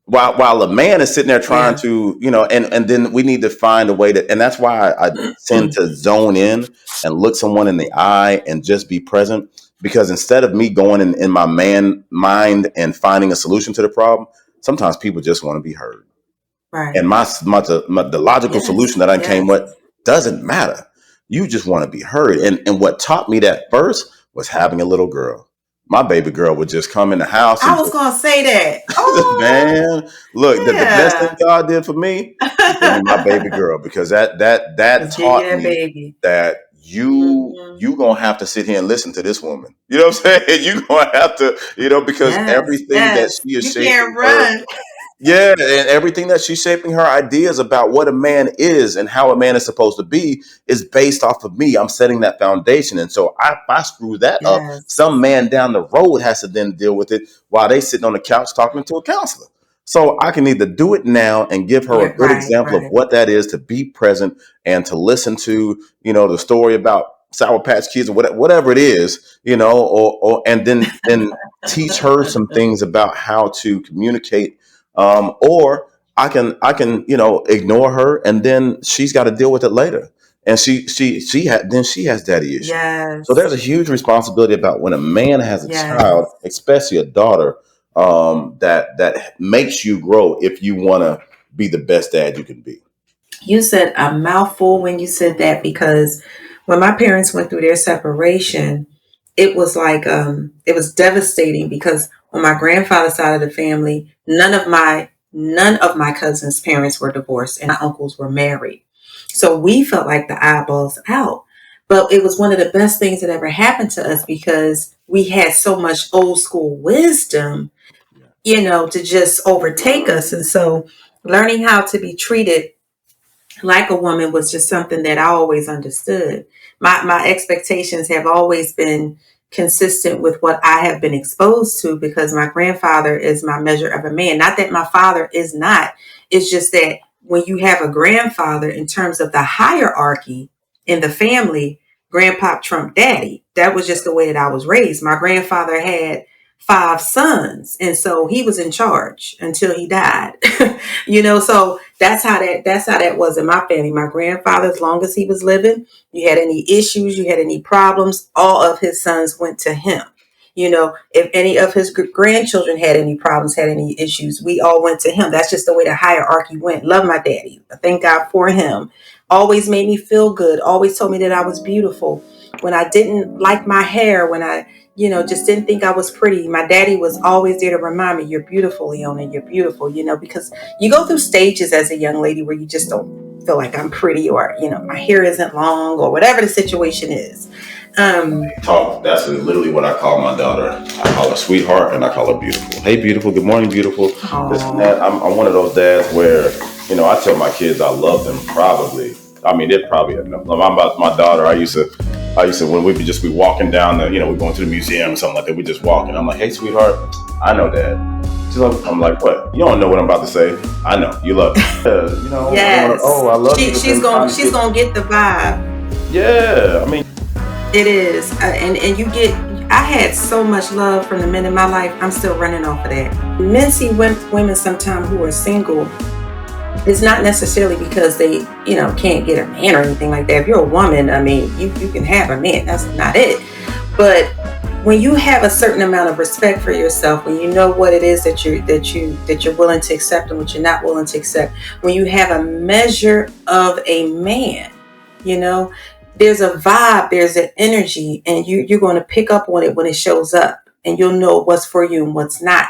while a man is sitting there trying Yeah. to, and then we need to find a way to, and that's why I tend to zone in and look someone in the eye and just be present, because instead of me going in my man mind and finding a solution to the problem, sometimes people just want to be heard. And Right. the logical Yes. solution that I came Yes. with doesn't matter. You just want to be heard. And what taught me that first was having a little girl. My baby girl would just come in the house I and was just, gonna say that. Oh, man, look, the best thing yeah. God did for me, He gave me my baby girl, because that Just give you taught that me baby. that Hmm. you gonna have to sit here and listen to this woman. You know what I'm saying? You gonna have to, because Yes. everything that Yes. she is You shaping can't her, run. yeah, and everything that she's shaping her ideas about what a man is and how a man is supposed to be is based off of me. I'm setting that foundation. And so if I screw that up, Yes. some man down the road has to then deal with it while they sitting on the couch talking to a counselor. So I can either do it now and give her a Yeah. good Right. example of Right. what that is, to be present and to listen to, the story about Sour Patch Kids or whatever it is, or and then teach her some things about how to communicate, or I can ignore her, and then she's got to deal with it later, and she has daddy issues. So Yes. there's a huge responsibility about when a man has a child, Yes. especially a daughter, that makes you grow if you want to be the best dad you can be. You said a mouthful when you said that, because when my parents went through their separation, it was like it was devastating because on my grandfather's side of the family, none of my cousins' parents were divorced and my uncles were married. So we felt like the eyeballs out. But it was one of the best things that ever happened to us because we had so much old school wisdom, to just overtake us. And so learning how to be treated like a woman was just something that I always understood. My expectations have always been consistent with what I have been exposed to because my grandfather is my measure of a man. Not that my father is not. It's just that when you have a grandfather in terms of the hierarchy in the family, grandpa trumped daddy. That was just the way that I was raised. My grandfather had five sons, and so he was in charge until he died. So that's how that was in my family. My grandfather, as long as he was living, you had any issues, you had any problems, all of his sons went to him. If any of his grandchildren had any problems, had any issues, we all went to him. That's just the way the hierarchy went. Love my daddy. Thank God for him. Always made me feel good. Always told me that I was beautiful. When I didn't like my hair, when I just didn't think I was pretty. My daddy was always there to remind me, you're beautiful, Leona, you're beautiful, because you go through stages as a young lady where you just don't feel like I'm pretty or, my hair isn't long or whatever the situation is. Talk. That's literally what I call my daughter. I call her sweetheart and I call her beautiful. Hey, beautiful. Good morning, beautiful. This and that. I'm one of those dads where, I tell my kids I love them probably. I mean, they're probably enough. I'm about my daughter. I used to when we'd just be walking down we're going to the museum or something like that. We just walking. I'm like, hey, sweetheart, I know, Dad. I'm like, what? You don't know what I'm about to say. I know. You love me. Yes. I love you. She's gonna get the vibe. Yeah. I mean, it is, and you get. I had so much love from the men in my life. I'm still running off of that. Men see women sometimes who are single. It's not necessarily because they, can't get a man or anything like that. If you're a woman, I mean, you can have a man. That's not it. But when you have a certain amount of respect for yourself, when you know what it is that you're willing to accept and what you're not willing to accept, when you have a measure of a man, there's a vibe, there's an energy, and you're going to pick up on it when it shows up, and you'll know what's for you and what's not.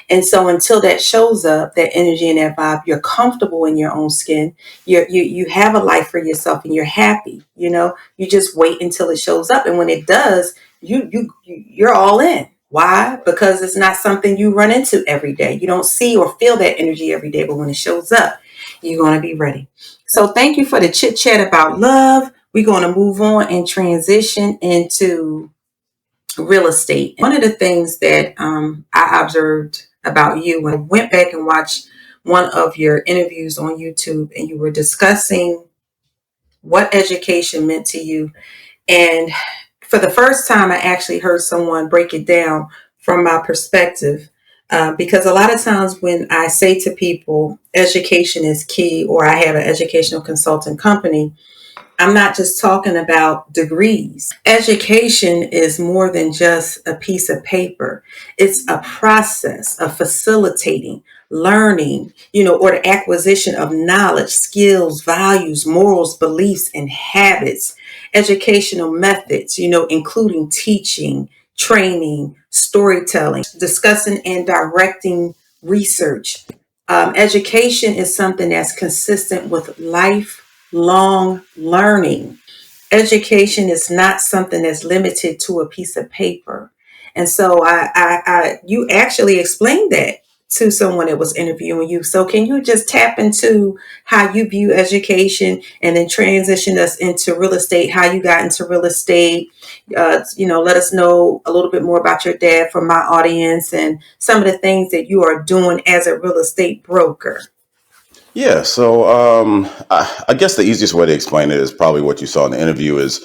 And so until that shows up, that energy and that vibe, you're comfortable in your own skin. You have a life for yourself, and you're happy. You just wait until it shows up, and when it does, you're all in. Why? Because it's not something you run into every day. You don't see or feel that energy every day, but when it shows up, you're going to be ready. So thank you for the chit chat about love. We're going to move on and transition into real estate. One of the things that I observed about you when I went back and watched one of your interviews on YouTube, and you were discussing what education meant to you. And for the first time, I actually heard someone break it down from my perspective. Because a lot of times when I say to people, education is key, or I have an educational consulting company, I'm not just talking about degrees. Education is more than just a piece of paper. It's a process of facilitating learning, or the acquisition of knowledge, skills, values, morals, beliefs, and habits. Educational methods, including teaching, training, storytelling, discussing and directing research. Education is something that's consistent with lifelong learning. Education is not something that's limited to a piece of paper. And so you actually explained that to someone that was interviewing you. So can you just tap into how you view education and then transition us into real estate, how you got into real estate? Let us know a little bit more about your dad for my audience and some of the things that you are doing as a real estate broker. yeah, so I guess the easiest way to explain it is probably what you saw in the interview is,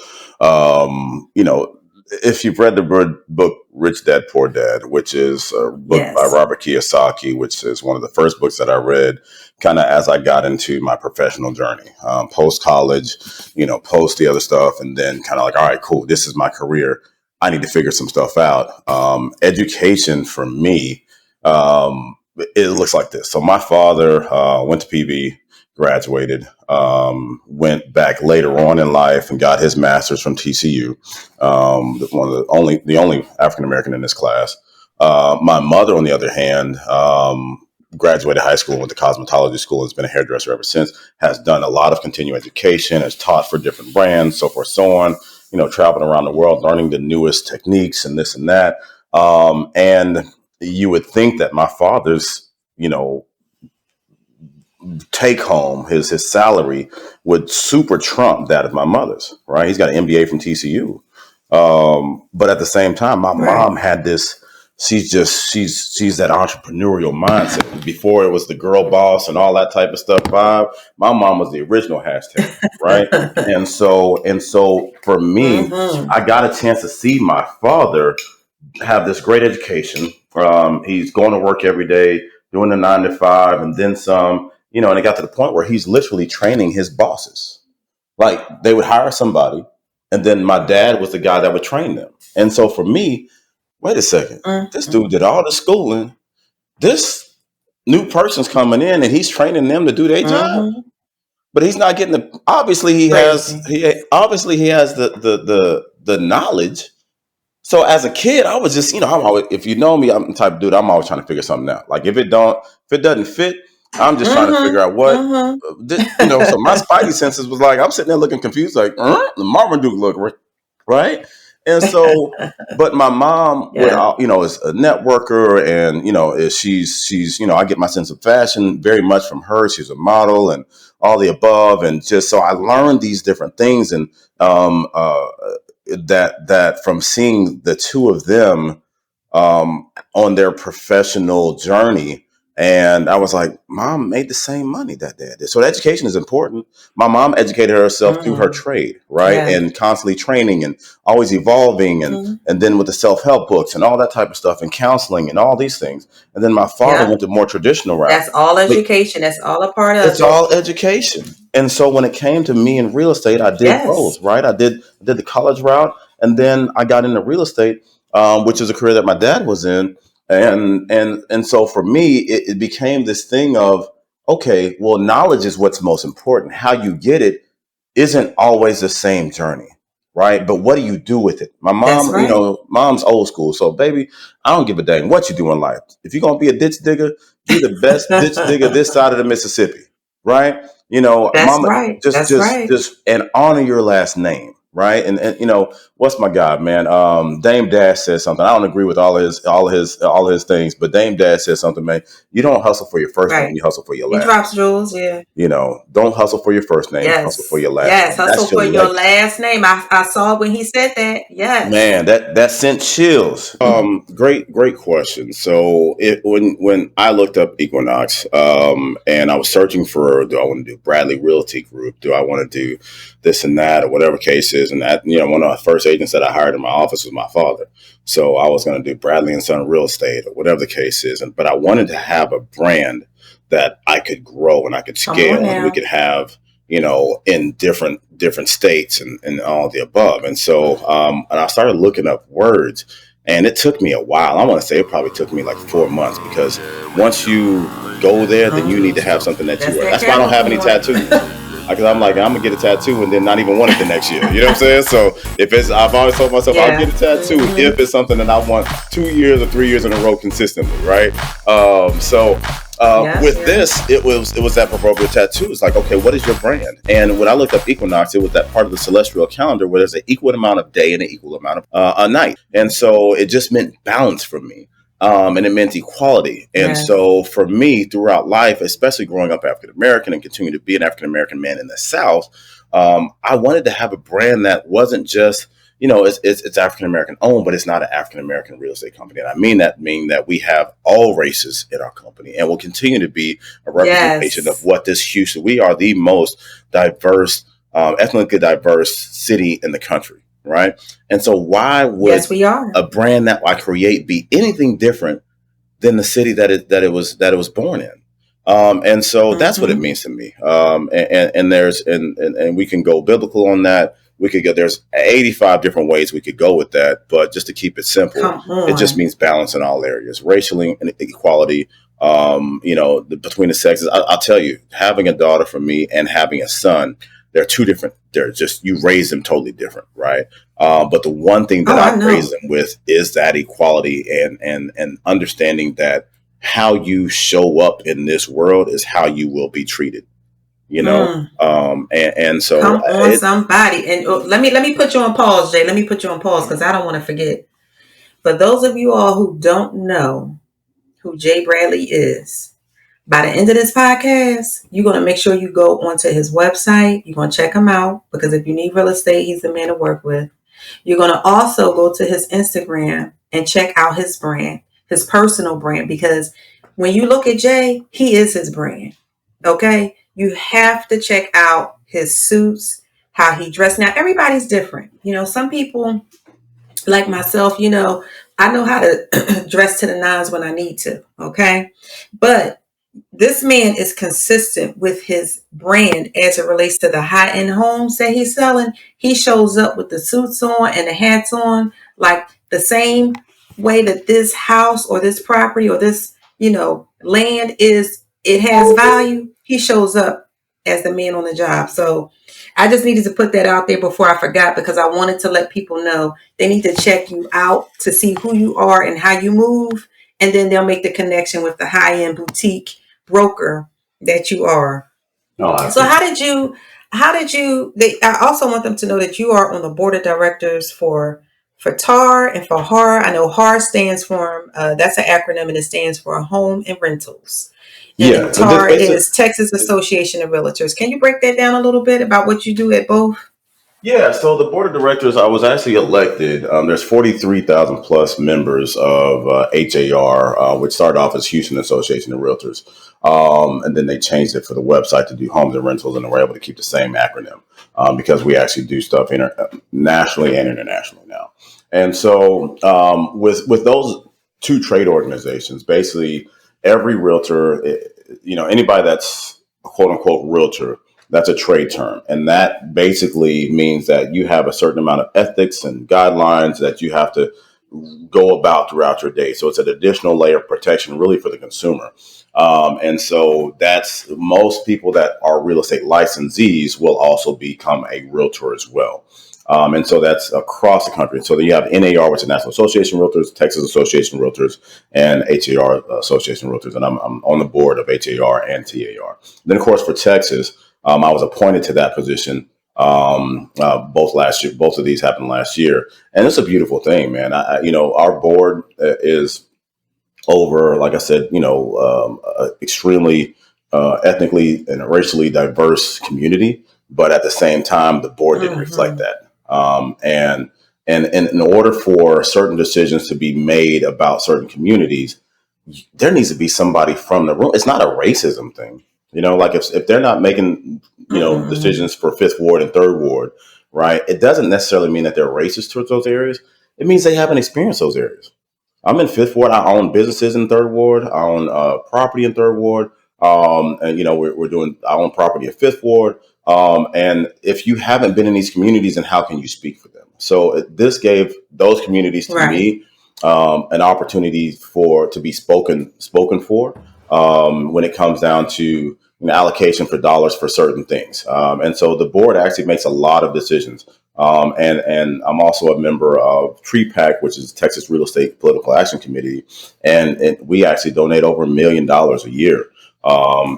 if you've read the book Rich Dad Poor Dad, which is a book by Yes. Robert Kiyosaki, which is one of the first books that I read kind of as I got into my professional journey, post college, post the other stuff, and then kind of like, all right, cool, this is my career. I need to figure some stuff out. Education for me. It looks like this. So my father went to PV. graduated, went back later on in life and got his master's from TCU. The only African American in this class. My mother, on the other hand, graduated high school, went to cosmetology school, and has been a hairdresser ever since. Has done a lot of continuing education, has taught for different brands, so forth, so on. Traveling around the world, learning the newest techniques and this and that. And you would think that my father's, take home, his salary would super trump that of my mother's, right? He's got an MBA from TCU. But at the same time, my mom had this, she's that entrepreneurial mindset. Before it was the girl boss and all that type of stuff vibe, my mom was the original hashtag, right? and so for me, I got a chance to see my father have this great education. He's going to work every day, doing the 9 to 5 and then some, and it got to the point where he's literally training his bosses. Like they would hire somebody and then my dad was the guy that would train them. And so for me, wait a second, this dude did all the schooling. This new person's coming in and he's training them to do their job. But he's not getting obviously he has the knowledge. So as a kid, I was just, I'm always, if you know me, I'm the type of dude, I'm always trying to figure something out. Like if it doesn't fit, I'm just trying to figure out what, so my spidey senses was like, I'm sitting there looking confused, like, the Marmaduke look, right? And so, but my mom would, is a networker and, she's, I get my sense of fashion very much from her. She's a model and all the above. And just, so I learned these different things and, that from seeing the two of them on their professional journey. And I was like, Mom made the same money that dad did. So education is important. My mom educated herself through her trade, right? Yeah. And constantly training and always evolving and then with the self-help books and all that type of stuff and counseling and all these things. And then my father went the more traditional route. That's all education. That's all a part of it. It's all education. And so when it came to me in real estate, I did both, right? I did the college route and then I got into real estate, which is a career that my dad was in. And so for me, it became this thing of, okay, well, knowledge is what's most important. How you get it isn't always the same journey, right? But what do you do with it? My mom, mom's old school. So baby, I don't give a dang what you do in life. If you're going to be a ditch digger, be the best ditch digger this side of the Mississippi, right? That's mama, right. just and honor your last name. Right. And what's my guy, man? Dame Dash says something. I don't agree with all his things, but Dame Dash says something, man. You don't hustle for your first name, you hustle for your last. He drops jewels, yeah. Don't hustle for your first name, hustle for your last name. Yes, hustle for your last name. I saw when he said that. Yes. Man, that sent chills. Great question. So when I looked up Equinox, and I was searching for, do I want to do Bradley Realty Group? Do I want to do this and that or whatever case is? And that, one of the first agents that I hired in my office was my father. So I was going to do Bradley and Son Real Estate or whatever the case is. But I wanted to have a brand that I could grow and I could scale and we could have, in different states and all the above. And so, and I started looking up words and it took me a while. I want to say it probably took me like 4 months because once you go there, then you need to have something that you wear. That's why I don't have any tattoos. Because I'm like, I'm gonna get a tattoo and then not even want it the next year. You know what I'm saying? So I've always told myself I'll get a tattoo if it's something that I want 2 years or 3 years in a row consistently, right? With this, it was that proverbial tattoo. It's like, okay, what is your brand? And when I looked up Equinox, it was that part of the celestial calendar where there's an equal amount of day and an equal amount of a night. And so it just meant balance for me. And it meant equality. And so for me, throughout life, especially growing up African-American and continuing to be an African-American man in the South, I wanted to have a brand that wasn't just, it's African-American owned, but it's not an African-American real estate company. And I mean that we have all races in our company and will continue to be a representation of what this Houston, we are the most diverse, ethnically diverse city in the country. Right. And so why would a brand that I create be anything different than the city that it was born in? And so that's what it means to me. And we can go biblical on that. We could go, there's 85 different ways we could go with that. But just to keep it simple, it just means balance in all areas, racial equality, Between the sexes. I'll tell you, having a daughter for me and having a son, they're two different. They're just, you raise them totally different, right? But the one thing that Oh, I I've raised know. them with is that equality and understanding that how you show up in this world is how you will be treated. You know, Mm, and so come on, it. somebody. And let me put you on pause, Jay. Let me put you on pause because I don't want to forget. For those of you all who don't know who Jay Bradley is, by the end of this podcast, you're going to make sure you go onto his website. You're going to check him out because if you need real estate, he's the man to work with. You're going to also go to his Instagram and check out his brand, his personal brand, because when you look at Jay, he is his brand. Okay? You have to check out his suits, how he dressed. Now, everybody's different. Some people like myself, I know how to dress to the nines when I need to. Okay? But this man is consistent with his brand as it relates to the high-end homes that he's selling. He shows up with the suits on and the hats on, like the same way that this house or this property or this, land it has value. He shows up as the man on the job. So I just needed to put that out there before I forgot because I wanted to let people know they need to check you out to see who you are and how you move. And then they'll make the connection with the high-end boutique broker that you are. No, So absolutely. I also want them to know that you are on the board of directors for TAR and for HAR. I know HAR stands for that's an acronym and it stands for Home and Rentals. And then Yeah, but this TAR basically. is Texas Association of Realtors. Can you break that down a little bit about what you do at both? Yeah, so the board of directors, I was actually elected. There's 43,000 plus members of HAR, which started off as Houston Association of Realtors. And then they changed it for the website to do homes and rentals, and they were able to keep the same acronym because we actually do stuff nationally and internationally now. And so with those two trade organizations, basically every realtor, anybody that's a quote unquote realtor, that's a trade term. And that basically means that you have a certain amount of ethics and guidelines that you have to go about throughout your day. So it's an additional layer of protection really for the consumer. And so that's most people that are real estate licensees will also become a realtor as well. And so that's across the country. So you have NAR, which is National Association of Realtors, Texas Association of Realtors, and HAR Association of Realtors. And I'm on the board of HAR and TAR. Then, of course, for Texas, I was appointed to that position both last year. Both of these happened last year, and it's a beautiful thing, man. Our board is over, like I said, extremely ethnically and racially diverse community, but at the same time, the board didn't reflect Mm-hmm. that. And in order for certain decisions to be made about certain communities, there needs to be somebody from the room. It's not a racism thing. Like if they're not making, Mm-hmm. decisions for Fifth Ward and Third Ward, right? It doesn't necessarily mean that they're racist towards those areas. It means they haven't experienced those areas. I'm in Fifth Ward. I own businesses in Third Ward. I own property in Third Ward. And we're doing. I own property in Fifth Ward. And if you haven't been in these communities, then how can you speak for them? So this gave those communities to Right. me an opportunity to be spoken for when it comes down to allocation for dollars for certain things. And so the board actually makes a lot of decisions. And I'm also a member of TREPAC, which is Texas Real Estate Political Action Committee, and we actually donate over $1 million a year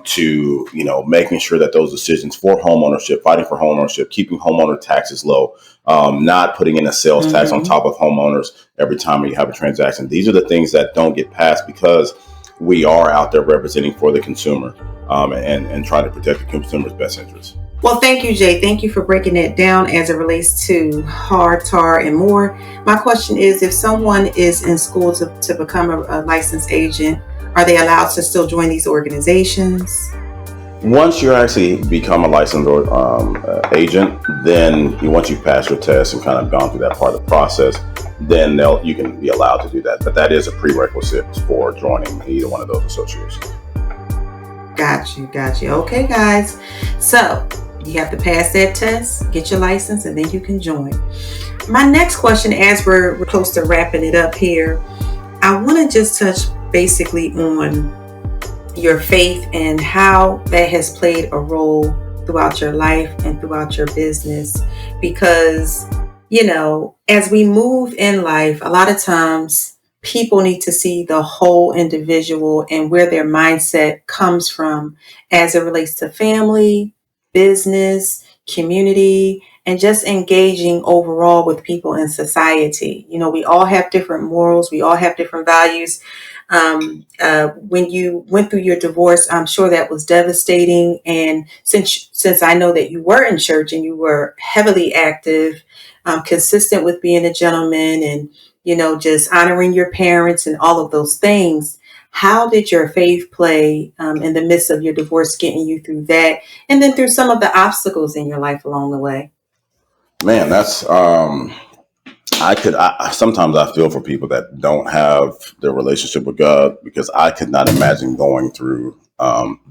to making sure that those decisions for home ownership, fighting for home ownership, keeping homeowner taxes low, not putting in a sales tax on Mm-hmm. top of homeowners every time you have a transaction. These are the things that don't get passed because we are out there representing for the consumer and trying to protect the consumer's best interests. Well, thank you, Jay. Thank you for breaking that down as it relates to hard, tar, and more. My question is, if someone is in school to become a licensed agent, are they allowed to still join these organizations? Once you actually become a licensed agent, then once you pass your test and kind of gone through that part of the process, then you can be allowed to do that. But that is a prerequisite for joining either one of those associations. Got you, got you. Okay, guys. So you have to pass that test, get your license, and then you can join. My next question, as we're close to wrapping it up here, I want to just touch basically on your faith and how that has played a role throughout your life and throughout your business. Because, as we move in life, a lot of times people need to see the whole individual and where their mindset comes from as it relates to family, business, community, and just engaging overall with people in society. We all have different morals, we all have different values. When you went through your divorce, I'm sure that was devastating. And since I know that you were in church and you were heavily active, consistent with being a gentleman, and just honoring your parents and all of those things. How did your faith play in the midst of your divorce, getting you through that, and then through some of the obstacles in your life along the way? Man, that's sometimes I feel for people that don't have their relationship with God, because I could not imagine going through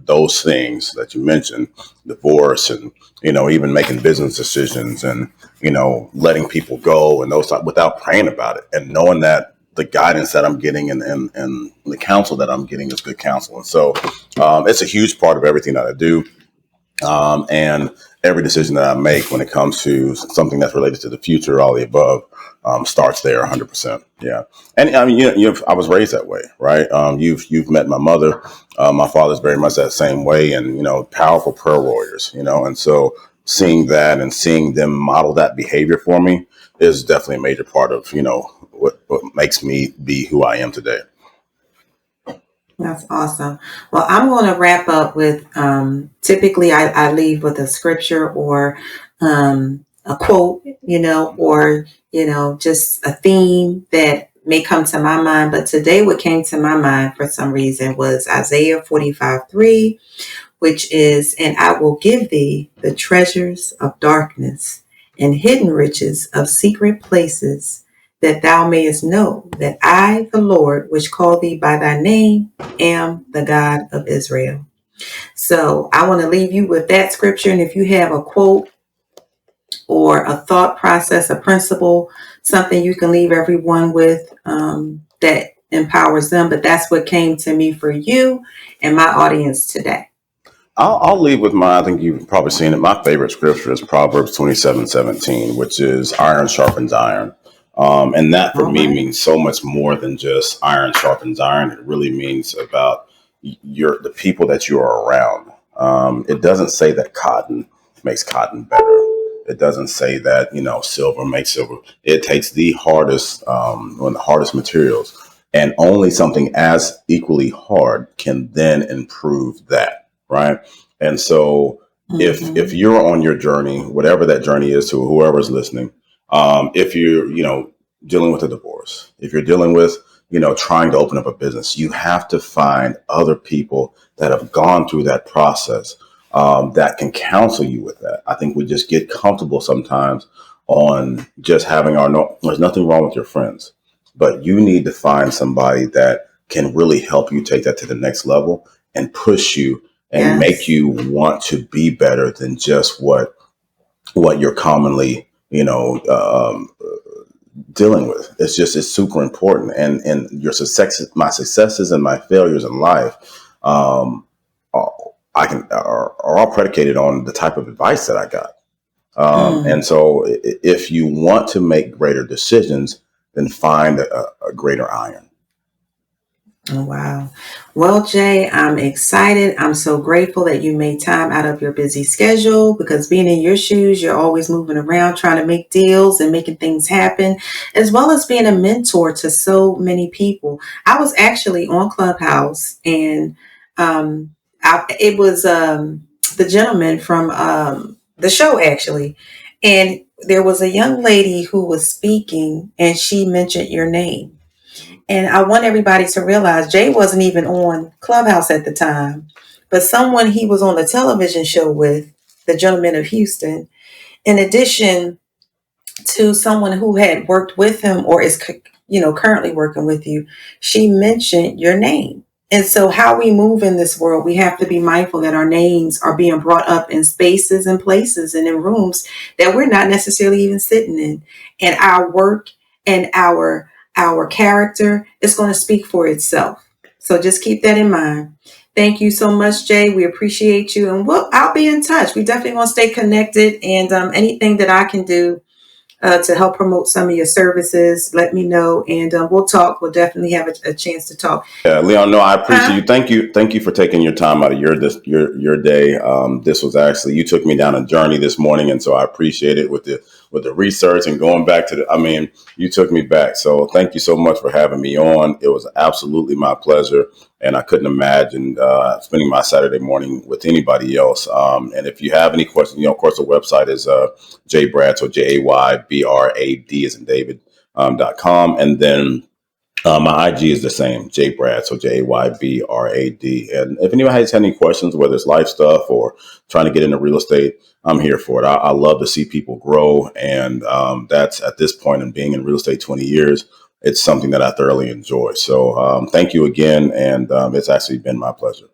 those things that you mentioned, divorce, and even making business decisions, and letting people go and those without praying about it and knowing that the guidance that I'm getting and the counsel that I'm getting is good counsel. And so it's a huge part of everything that I do. And every decision that I make when it comes to something that's related to the future, all the above, starts there 100%. Yeah. And I mean, I was raised that way, right? You've met my mother. My father's very much that same way, and, powerful prayer warriors, and so seeing that and seeing them model that behavior for me is definitely a major part of, what makes me be who I am today. That's awesome. Well, I'm going to wrap up with typically I leave with a scripture or a quote, or, just a theme that may come to my mind. But today, what came to my mind for some reason was Isaiah 45:3, which is, "And I will give thee the treasures of darkness and hidden riches of secret places, that thou mayest know that I, the Lord, which call thee by thy name, am the God of Israel." So I want to leave you with that scripture. And if you have a quote or a thought process, a principle, something you can leave everyone with that empowers them. But that's what came to me for you and my audience today. I'll leave with my, I think you've probably seen it. My favorite scripture is Proverbs 27:17, which is iron sharpens iron. And that for All me right. means so much more than just iron sharpens iron. It really means about the people that you are around. It doesn't say that cotton makes cotton better. It doesn't say that, silver makes silver. It takes the hardest, one of the hardest materials, and only something as equally hard can then improve that, right? And so if Mm-hmm. you're on your journey, whatever that journey is, to whoever's listening, if you're dealing with a divorce, if you're dealing with trying to open up a business, you have to find other people that have gone through that process, that can counsel you with that. I think we just get comfortable sometimes on just having our no. There's nothing wrong with your friends, but you need to find somebody that can really help you take that to the next level and push you and make Yes. you want to be better than just what you're commonly dealing with. It's super important, and your success, my successes and my failures in life, um, are, are all predicated on the type of advice that I got. And Mm. so, if you want to make greater decisions, then find a greater iron. Oh, wow. Well, Jay, I'm excited. I'm so grateful that you made time out of your busy schedule, because being in your shoes, you're always moving around trying to make deals and making things happen, as well as being a mentor to so many people. I was actually on Clubhouse, and it was the gentleman from the show, actually. And there was a young lady who was speaking, and she mentioned your name. And I want everybody to realize Jay wasn't even on Clubhouse at the time, but someone he was on a television show with, the gentleman of Houston, in addition to someone who had worked with him or is, currently working with you, she mentioned your name. And so, how we move in this world, we have to be mindful that our names are being brought up in spaces and places and in rooms that we're not necessarily even sitting in. And our work and our character is going to speak for itself. So just keep that in mind. Thank you so much, Jay. We appreciate you, and I'll be in touch. We definitely want to stay connected, and anything that I can do to help promote some of your services, let me know, and we'll talk. We'll definitely have a chance to talk. Yeah, Leon, no, I appreciate Huh? you. Thank you for taking your time out of your day. This was actually, you took me down a journey this morning, and so I appreciate it with the research and going back to the. I mean, you took me back. So thank you so much for having me on. It was absolutely my pleasure, and I couldn't imagine spending my Saturday morning with anybody else. And if you have any questions, of course, the website is jbrad, so JAYBRAD as in David .com, and then my IG is the same, JBrad, so JAYBRAD. And if anyone has any questions, whether it's life stuff or trying to get into real estate, I'm here for it. I love to see people grow. And that's at this point in being in real estate 20 years, it's something that I thoroughly enjoy. So thank you again. And it's actually been my pleasure.